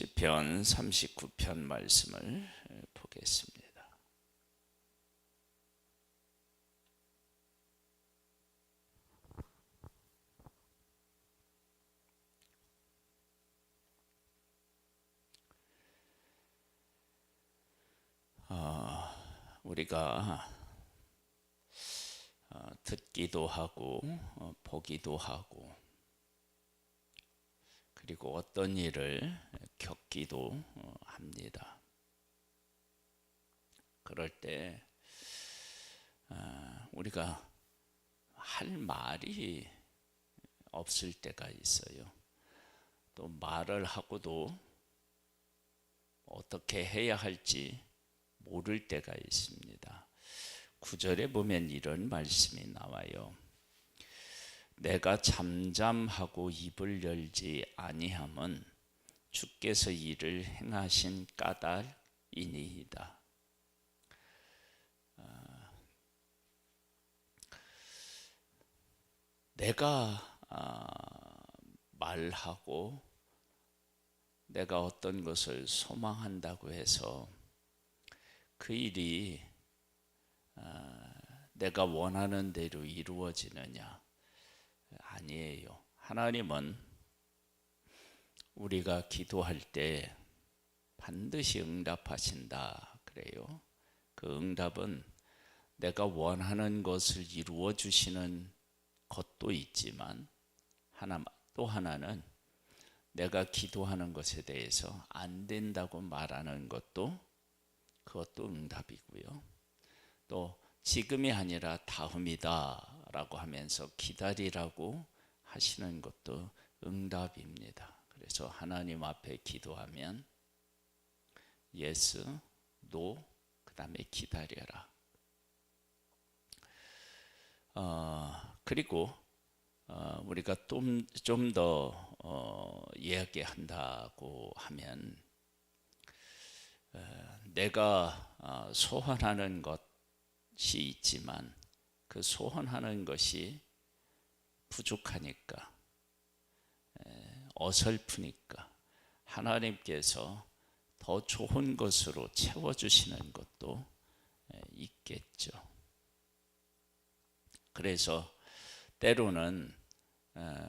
시편 39편 말씀을 보겠습니다. 우리가 듣기도 하고 보기도 하고 그리고 어떤 일을 겪기도 합니다. 그럴 때 우리가 할 말이 없을 때가 있어요. 또 말을 하고도 어떻게 해야 할지 모를 때가 있습니다. 9절에 보면 이런 말씀이 나와요. 내가 잠잠하고 입을 열지 아니함은 주께서 이를 행하신 까닭이니이다. 내가 말하고 내가 어떤 것을 소망한다고 해서 그 일이 내가 원하는 대로 이루어지느냐? 아니에요. 하나님은 우리가 기도할 때 반드시 응답하신다 그래요. 그 응답은 내가 원하는 것을 이루어 주시는 것도 있지만 또 하나는 내가 기도하는 것에 대해서 안 된다고 말하는 것도 그것도 응답이고요. 또 지금이 아니라 다음이다 라고 하면서 기다리라고 하시는 것도 응답입니다. 그래서 하나님 앞에 기도하면 yes, no, 그 다음에 기다려라. 그리고 우리가 좀 더 이야기한다고 하면 내가 소원하는 것이 있지만 그 소원하는 것이 부족하니까 어설프니까 하나님께서 더 좋은 것으로 채워주시는 것도 있겠죠. 그래서 때로는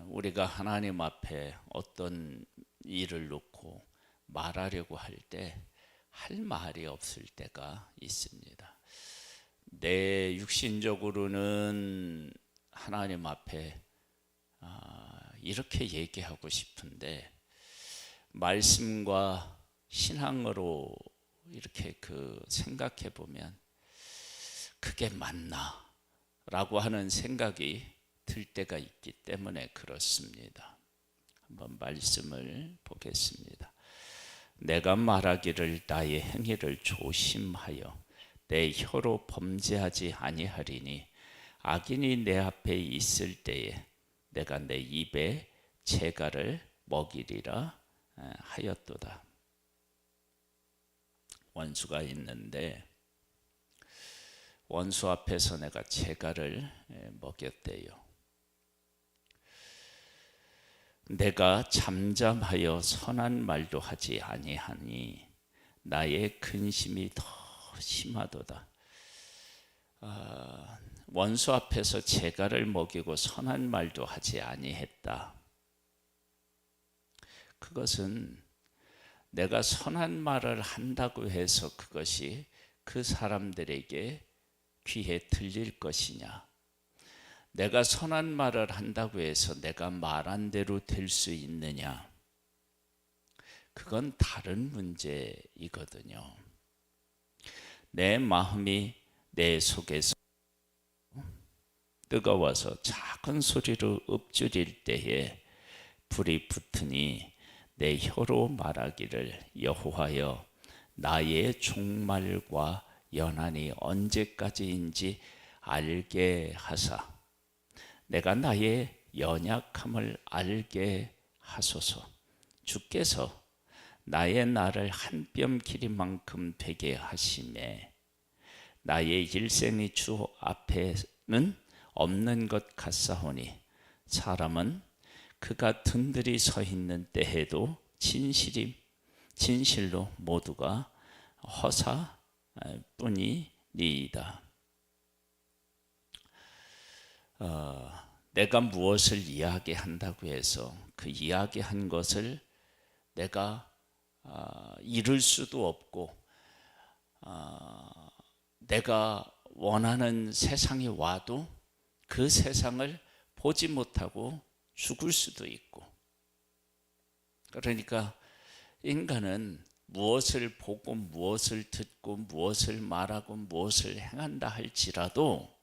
우리가 하나님 앞에 어떤 일을 놓고 말하려고 할 때 할 말이 없을 때가 있습니다. 내 육신적으로는 하나님 앞에 이렇게 얘기하고 싶은데 말씀과 신앙으로 이렇게 생각해 보면 그게 맞나? 라고 하는 생각이 들 때가 있기 때문에 그렇습니다. 한번 말씀을 보겠습니다. 내가 말하기를 나의 행위를 조심하여 내 혀로 범죄하지 아니하리니 악인이 내 앞에 있을 때에 내가 내 입에 재갈을 먹이리라 하였도다. 원수가 있는데 원수 앞에서 내가 재갈을 먹였대요. 내가 잠잠하여 선한 말도 하지 아니하니 나의 근심이 더 심하도다. 원수 앞에서 재갈을 먹이고 선한 말도 하지 아니했다. 그것은 내가 선한 말을 한다고 해서 그것이 그 사람들에게 귀에 들릴 것이냐? 내가 선한 말을 한다고 해서 내가 말한 대로 될 수 있느냐? 그건 다른 문제이거든요. 내 마음이 내 속에서 뜨거워서 작은 소리로 읊조릴 때에 불이 붙으니 내 혀로 말하기를 여호와여 나의 종말과 연한이 언제까지인지 알게 하사 내가 나의 연약함을 알게 하소서. 주께서 나의 날을 한 뼘 길이만큼 되게 하시매 나의 일생이 주 앞에는 없는 것 같사오니 사람은 그가 든들이 서 있는 때에도 진실이 진실로 모두가 허사뿐이니이다. 내가 무엇을 이야기한다고 해서 그 이야기한 것을 내가 이룰 수도 없고 내가 원하는 세상이 와도 그 세상을 보지 못하고 죽을 수도 있고, 그러니까 인간은 무엇을 보고 무엇을 듣고 무엇을 말하고 무엇을 행한다 할지라도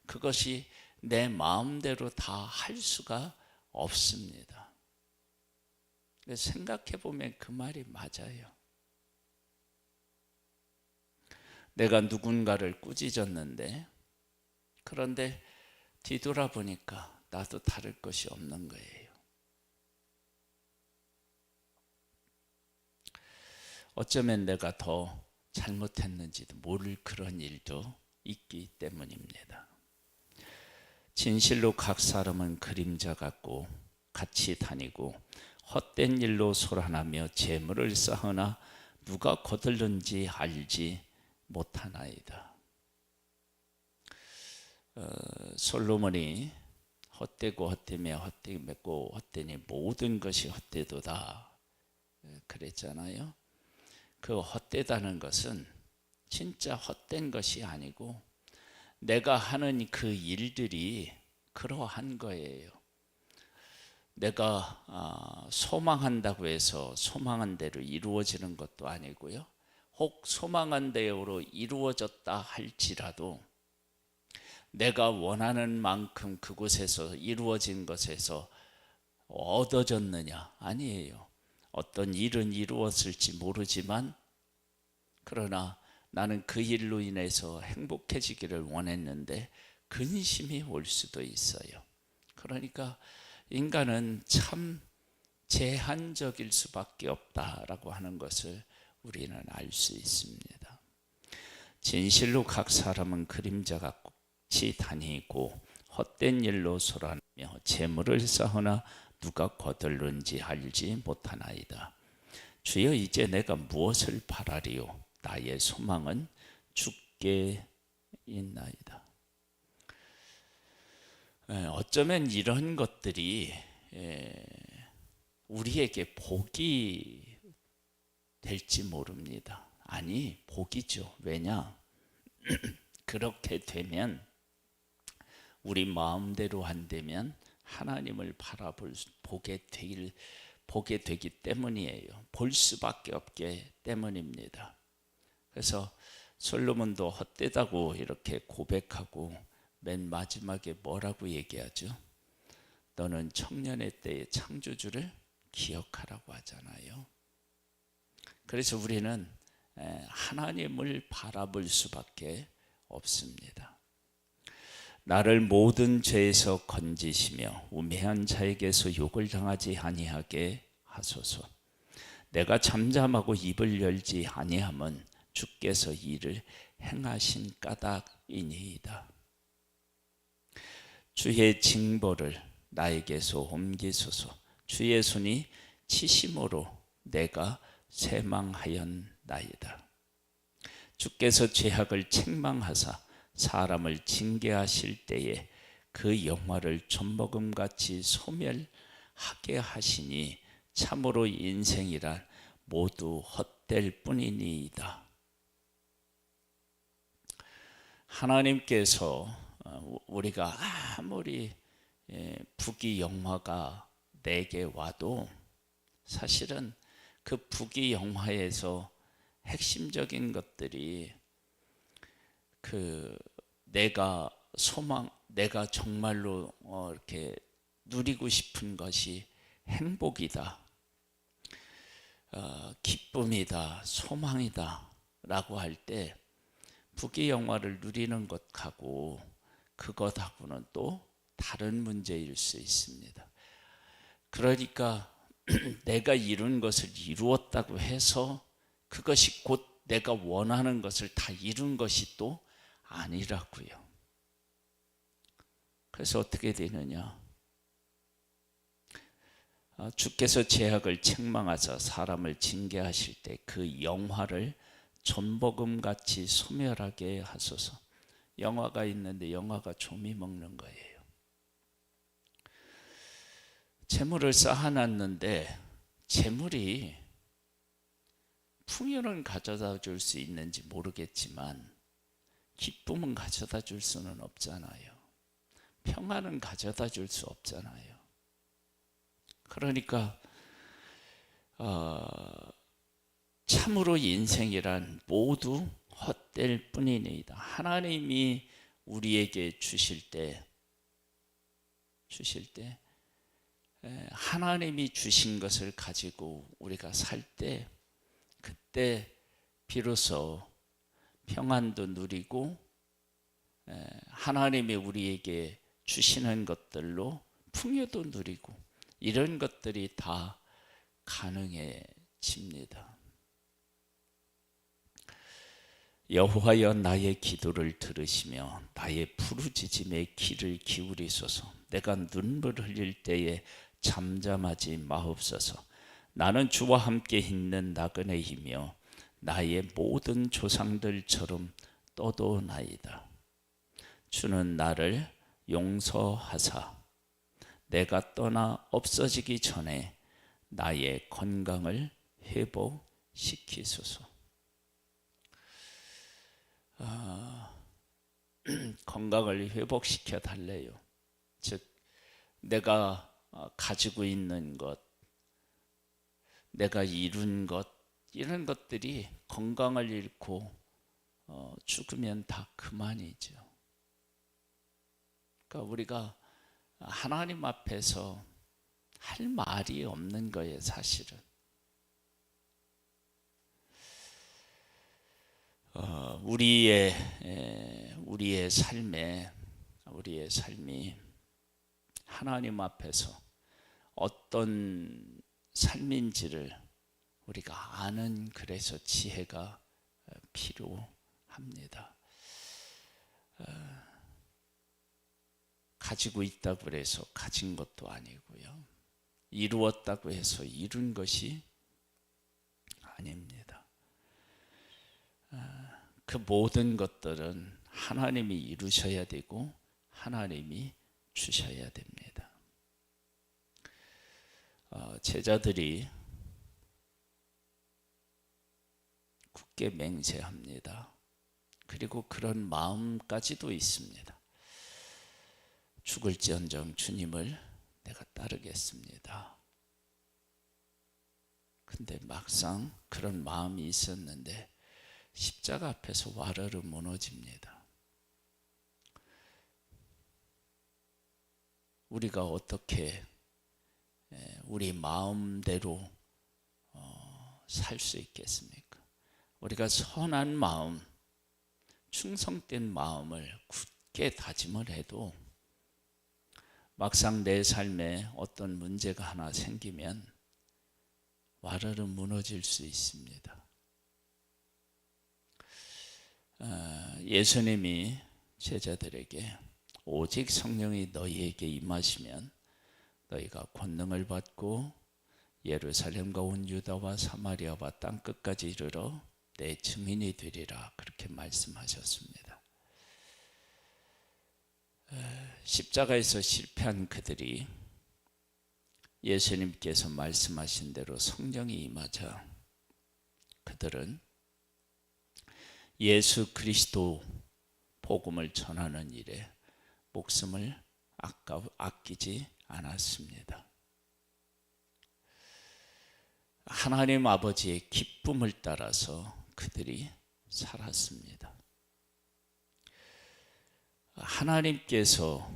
그것이 내 마음대로 다 할 수가 없습니다. 생각해 보면 그 말이 맞아요. 내가 누군가를 꾸짖었는데, 그런데 뒤돌아보니까 나도 다를 것이 없는 거예요. 어쩌면 내가 더 잘못했는지도 모를 그런 일도 있기 때문입니다. 진실로 각 사람은 그림자 같고 같이 다니고 헛된 일로 소란하며 재물을 쌓으나 누가 거들는지 알지 못하나이다. 솔로몬이 헛되고 헛되며 헛되고 헛되니 모든 것이 헛되도다 그랬잖아요. 그 헛되다는 것은 진짜 헛된 것이 아니고 내가 하는 그 일들이 그러한 거예요. 내가 소망한다고 해서 소망한 대로 이루어지는 것도 아니고요. 혹 소망한 대로 이루어졌다 할지라도 내가 원하는 만큼 그곳에서 이루어진 것에서 얻어졌느냐? 아니에요. 어떤 일은 이루어질지 모르지만 그러나 나는 그 일로 인해서 행복해지기를 원했는데 근심이 올 수도 있어요. 그러니까 인간은 참 제한적일 수밖에 없다라고 하는 것을 우리는 알 수 있습니다. 진실로 각 사람은 그림자 같이 다니고 헛된 일로 소란하며 재물을 쌓으나 누가 거들는지 알지 못하나이다. 주여, 이제 내가 무엇을 바라리요? 나의 소망은 주께 있나이다. 어쩌면 이런 것들이 우리에게 복이 될지 모릅니다. 아니, 복이죠. 왜냐? 그렇게 되면 우리 마음대로 안 되면 하나님을 보게 되기 때문이에요. 볼 수밖에 없기 때문입니다. 그래서 솔로몬도 헛되다고 이렇게 고백하고 맨 마지막에 뭐라고 얘기하죠? 너는 청년의 때의 창조주를 기억하라고 하잖아요. 그래서 우리는 하나님을 바라볼 수밖에 없습니다. 나를 모든 죄에서 건지시며 우매한 자에게서 욕을 당하지 아니하게 하소서. 내가 잠잠하고 입을 열지 아니함은 주께서 이를 행하신 까닭이니이다. 주의 징벌을 나에게서 옮기소서. 주의 손이 치심으로 내가 쇠망하였나이다. 주께서 죄악을 책망하사 사람을 징계하실 때에 그 영화를 젖먹음같이 소멸하게 하시니 참으로 인생이란 모두 헛될 뿐이니이다. 하나님께서 우리가 아무리 부귀영화가 내게 와도 사실은 그 부귀영화에서 핵심적인 것들이 내가 정말로 이렇게 누리고 싶은 것이 행복이다, 기쁨이다, 소망이다 라고 할 때 부귀영화를 누리는 것하고 그것하고는 또 다른 문제일 수 있습니다. 그러니까 내가 이룬 것을 이루었다고 해서 그것이 곧 내가 원하는 것을 다 이룬 것이 또 아니라고요. 그래서 어떻게 되느냐? 주께서 죄악을 책망하사 사람을 징계하실 때 그 영화를 전복음같이 소멸하게 하소서. 영화가 있는데 영화가 좀이 먹는 거예요. 재물을 쌓아놨는데 재물이 풍요는 가져다 줄 수 있는지 모르겠지만 기쁨은 가져다 줄 수는 없잖아요. 평안은 가져다 줄 수 없잖아요. 그러니까 참으로 인생이란 모두 헛될 뿐이니이다. 하나님이 우리에게 주실 때 하나님이 주신 것을 가지고 우리가 살 때 그때 비로소 평안도 누리고 하나님이 우리에게 주시는 것들로 풍요도 누리고 이런 것들이 다 가능해집니다. 여호와여 나의 기도를 들으시며 나의 부르짖음에 귀를 기울이소서. 내가 눈물 흘릴 때에 잠잠하지 마옵소서. 나는 주와 함께 있는 나그네이며 나의 모든 조상들처럼 떠도나이다. 주는 나를 용서하사 내가 떠나 없어지기 전에 나의 건강을 회복시키소서. 건강을 회복시켜 달래요. 즉 내가 가지고 있는 것, 내가 이룬 것, 이런 것들이 건강을 잃고 죽으면 다 그만이죠. 그러니까 우리가 하나님 앞에서 할 말이 없는 거예요, 사실은. 우리의 삶이 하나님 앞에서 어떤 삶인지를 우리가 아는 그래서 지혜가 필요합니다. 가지고 있다고 해서 가진 것도 아니고요. 이루었다고 해서 이룬 것이 아닙니다. 그 모든 것들은 하나님이 이루셔야 되고 하나님이 주셔야 됩니다. 제자들이 굳게 맹세합니다. 그리고 그런 마음까지도 있습니다. 죽을지언정 주님을 내가 따르겠습니다. 근데 막상 그런 마음이 있었는데 십자가 앞에서 와르르 무너집니다. 우리가 어떻게 우리 마음대로 살 수 있겠습니까? 우리가 선한 마음, 충성된 마음을 굳게 다짐을 해도 막상 내 삶에 어떤 문제가 하나 생기면 와르르 무너질 수 있습니다. 예수님이 제자들에게 오직 성령이 너희에게 임하시면 너희가 권능을 받고 예루살렘과 온 유다와 사마리아와 땅끝까지 이르러 내 증인이 되리라 그렇게 말씀하셨습니다. 십자가에서 실패한 그들이 예수님께서 말씀하신 대로 성령이 임하자 그들은 예수 그리스도 복음을 전하는 일에 목숨을 아끼지 않았습니다. 하나님 아버지의 기쁨을 따라서 그들이 살았습니다. 하나님께서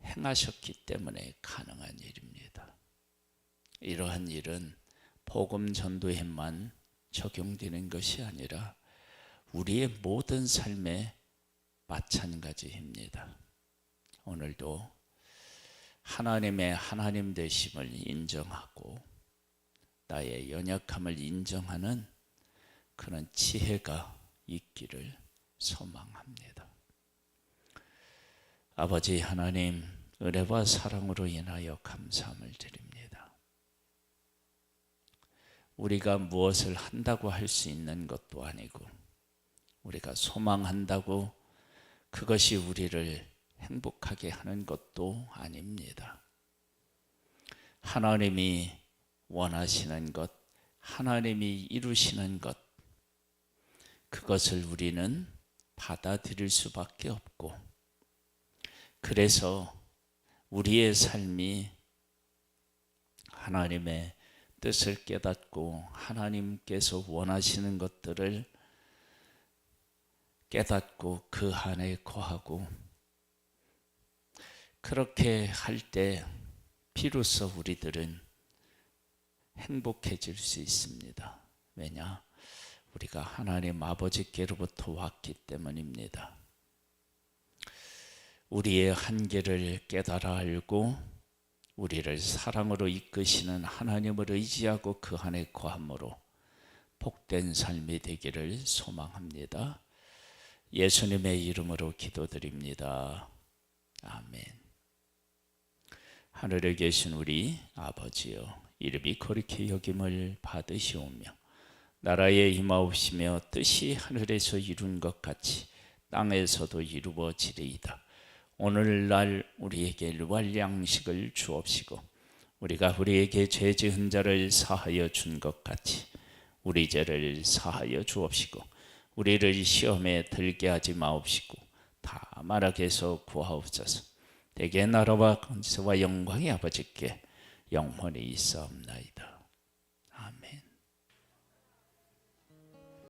행하셨기 때문에 가능한 일입니다. 이러한 일은 복음 전도에만 적용되는 것이 아니라 우리의 모든 삶에 마찬가지입니다. 오늘도 하나님의 하나님 되심을 인정하고 나의 연약함을 인정하는 그런 지혜가 있기를 소망합니다. 아버지 하나님, 은혜와 사랑으로 인하여 감사함을 드립니다. 우리가 무엇을 한다고 할 수 있는 것도 아니고 우리가 소망한다고 그것이 우리를 행복하게 하는 것도 아닙니다. 하나님이 원하시는 것, 하나님이 이루시는 것, 그것을 우리는 받아들일 수밖에 없고, 그래서 우리의 삶이 하나님의 뜻을 깨닫고 하나님께서 원하시는 것들을 깨닫고 그 안에 거하고, 그렇게 할 때 비로소 우리들은 행복해질 수 있습니다. 왜냐? 우리가 하나님 아버지께로부터 왔기 때문입니다. 우리의 한계를 깨달아 알고 우리를 사랑으로 이끄시는 하나님을 의지하고 그 안에 거함으로 복된 삶이 되기를 소망합니다. 예수님의 이름으로 기도드립니다. 아멘. 하늘에 계신 우리 아버지여, 이름이 거룩히 여김을 받으시오며 나라에 임하옵시며 뜻이 하늘에서 이룬 것 같이 땅에서도 이루어지리이다. 오늘날 우리에게 일용할 양식을 주옵시고 우리가 우리에게 죄 지은 자를 사하여 준 것 같이 우리 죄를 사하여 주옵시고 우리를 시험에 들게 하지 마옵시고 다만 악에서 구하옵소서. 대개 나라와 권세와 영광이 아버지께 영원히 있사옵나이다.